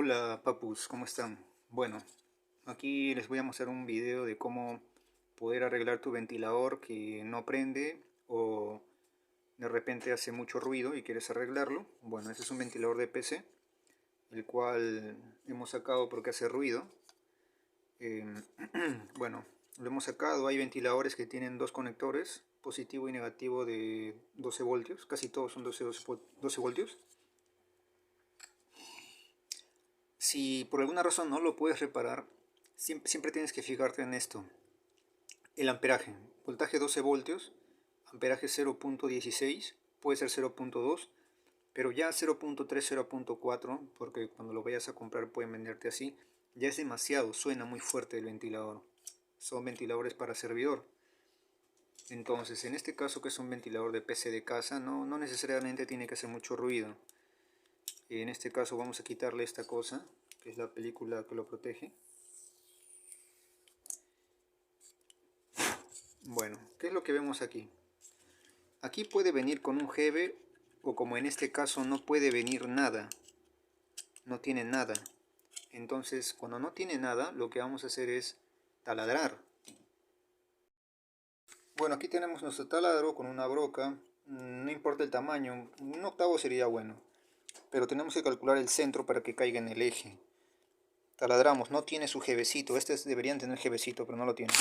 Hola papus, ¿cómo están? Bueno, aquí les voy a mostrar un video de cómo poder arreglar tu ventilador que no prende o de repente hace mucho ruido y quieres arreglarlo. Bueno, ese es un ventilador de PC, el cual hemos sacado porque hace ruido. Bueno, lo hemos sacado. Hay ventiladores que tienen dos conectores, positivo y negativo de 12 voltios, casi todos son 12 voltios. Si por alguna razón no lo puedes reparar, siempre tienes que fijarte en esto. El amperaje, voltaje 12 voltios, amperaje 0.16, puede ser 0.2, pero ya 0.3, 0.4, porque cuando lo vayas a comprar pueden venderte así, ya es demasiado, suena muy fuerte el ventilador. Son ventiladores para servidor. Entonces, en este caso que es un ventilador de PC de casa, no necesariamente tiene que hacer mucho ruido. En este caso vamos a quitarle esta cosa, que es la película que lo protege. Bueno, ¿qué es lo que vemos aquí? Aquí puede venir con un jeve, o como en este caso no puede venir nada. No tiene nada. Entonces, cuando no tiene nada, lo que vamos a hacer es taladrar. Bueno, aquí tenemos nuestro taladro con una broca. No importa el tamaño, un octavo sería bueno. Pero tenemos que calcular el centro para que caiga en el eje. Taladramos, no tiene su jevecito. Deberían tener jevecito, pero no lo tiene.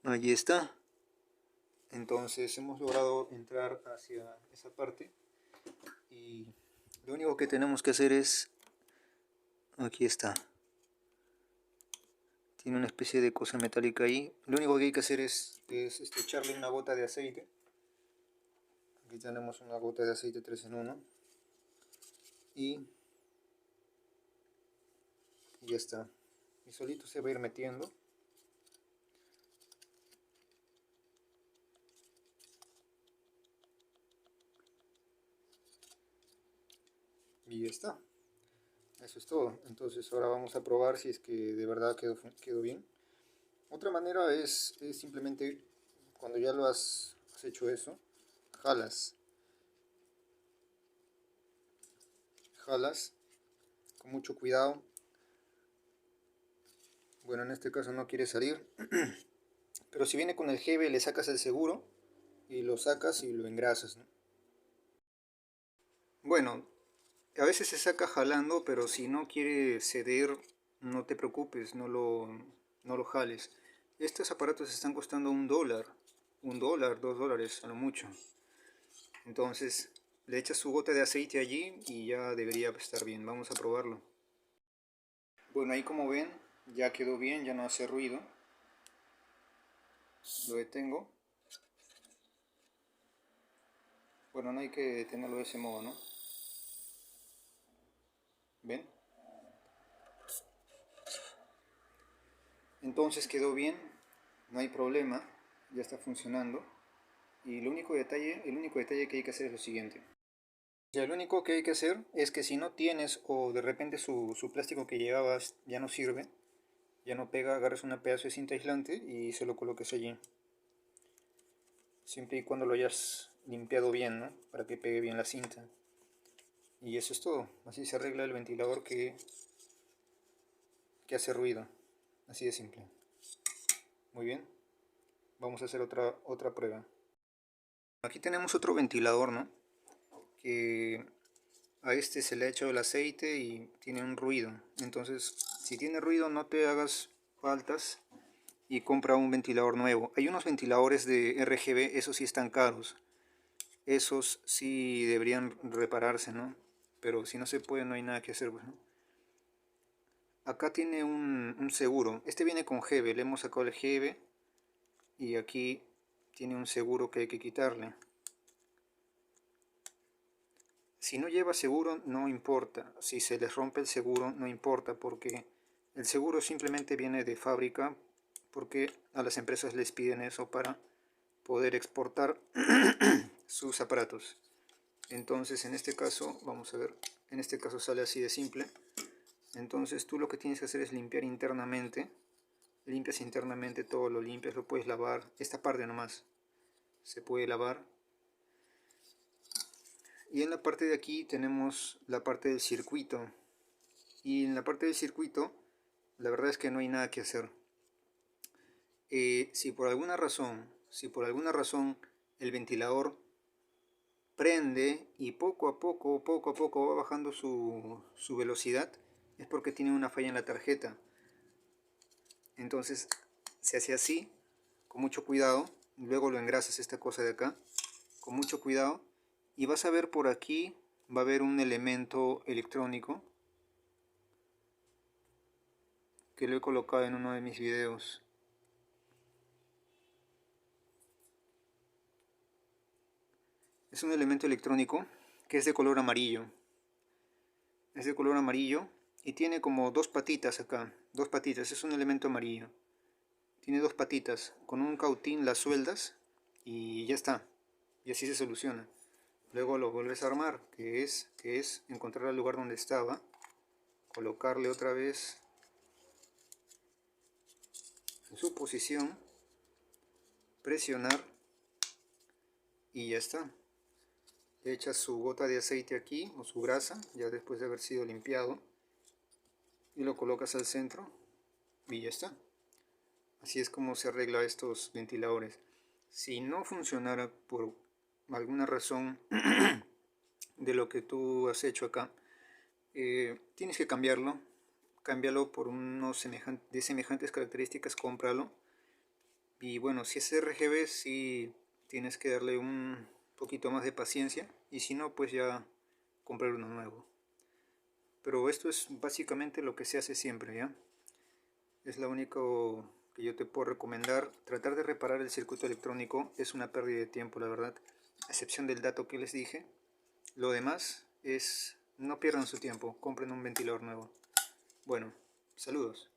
Allí está. Entonces hemos logrado entrar hacia esa parte y lo único que tenemos que hacer es, aquí está, tiene una especie de cosa metálica ahí. Lo único que hay que hacer es echarle una gota de aceite. Aquí tenemos una gota de aceite 3 en 1 y ya está, y solito se va a ir metiendo. Y ya está, eso es todo. Entonces ahora vamos a probar si es que de verdad quedó bien. Otra manera es simplemente, cuando ya lo has hecho eso, jalas con mucho cuidado. Bueno, en este caso no quiere salir, pero si viene con el jeve le sacas el seguro y lo sacas y lo engrasas, ¿no? Bueno, a veces se saca jalando, pero si no quiere ceder, no te preocupes, no lo jales. Estos aparatos están costando $1, $1, $2 a lo mucho. Entonces le echas su gota de aceite allí y ya debería estar bien. Vamos a probarlo. Bueno, ahí como ven, ya quedó bien, ya no hace ruido. Lo detengo. Bueno, no hay que detenerlo de ese modo, ¿no? ¿Ven? Entonces quedó bien, no hay problema, ya está funcionando. Y el único detalle que hay que hacer es lo siguiente. Ya, lo único que hay que hacer es que si no tienes o de repente su plástico que llevabas ya no sirve, ya no pega, agarres un pedazo de cinta aislante y se lo coloques allí. Siempre y cuando lo hayas limpiado bien, ¿no? Para que pegue bien la cinta. Y eso es todo. Así se arregla el ventilador que hace ruido. Así de simple. Muy bien. Vamos a hacer otra prueba. Aquí tenemos otro ventilador, ¿no? Que a este se le ha echado el aceite y tiene un ruido. Entonces, si tiene ruido, no te hagas faltas y compra un ventilador nuevo. Hay unos ventiladores de RGB, esos sí están caros. Esos sí deberían repararse, ¿no? Pero si no se puede, no hay nada que hacer, pues, ¿no? Acá tiene un seguro. Este viene con jeve, le hemos sacado el jeve y aquí tiene un seguro que hay que quitarle. Si no lleva seguro no importa, si se les rompe el seguro no importa, porque el seguro simplemente viene de fábrica, porque a las empresas les piden eso para poder exportar sus aparatos. Entonces en este caso, vamos a ver, en este caso sale así de simple. Entonces tú lo que tienes que hacer es limpiar internamente limpias internamente todo, lo limpias, lo puedes lavar, esta parte nomás se puede lavar. Y en la parte de aquí tenemos la parte del circuito, y en la parte del circuito la verdad es que no hay nada que hacer. Si por alguna razón el ventilador prende y poco a poco va bajando su velocidad, es porque tiene una falla en la tarjeta. Entonces se hace así, con mucho cuidado, luego lo engrasas esta cosa de acá, con mucho cuidado, y vas a ver por aquí, va a haber un elemento electrónico que lo he colocado en uno de mis videos. Es un elemento electrónico que es de color amarillo. Es de color amarillo y tiene como dos patitas acá. Dos patitas, es un elemento amarillo. Tiene dos patitas. Con un cautín las sueldas y ya está. Y así se soluciona. Luego lo vuelves a armar, que es encontrar el lugar donde estaba, colocarle otra vez en su posición, presionar y ya está. Le echas su gota de aceite aquí, o su grasa, ya después de haber sido limpiado, y lo colocas al centro y ya está. Así es como se arregla estos ventiladores. Si no funcionara por alguna razón de lo que tú has hecho acá, tienes que cambiarlo. Cámbialo por uno de semejantes características, cómpralo. Y bueno, si es RGB, sí tienes que darle un poquito más de paciencia, y si no, pues ya comprar uno nuevo. Pero esto es básicamente lo que se hace siempre, ¿ya? Es lo único que yo te puedo recomendar. Tratar de reparar el circuito electrónico es una pérdida de tiempo, la verdad, a excepción del dato que les dije. Lo demás es, no pierdan su tiempo, compren un ventilador nuevo. Bueno, saludos.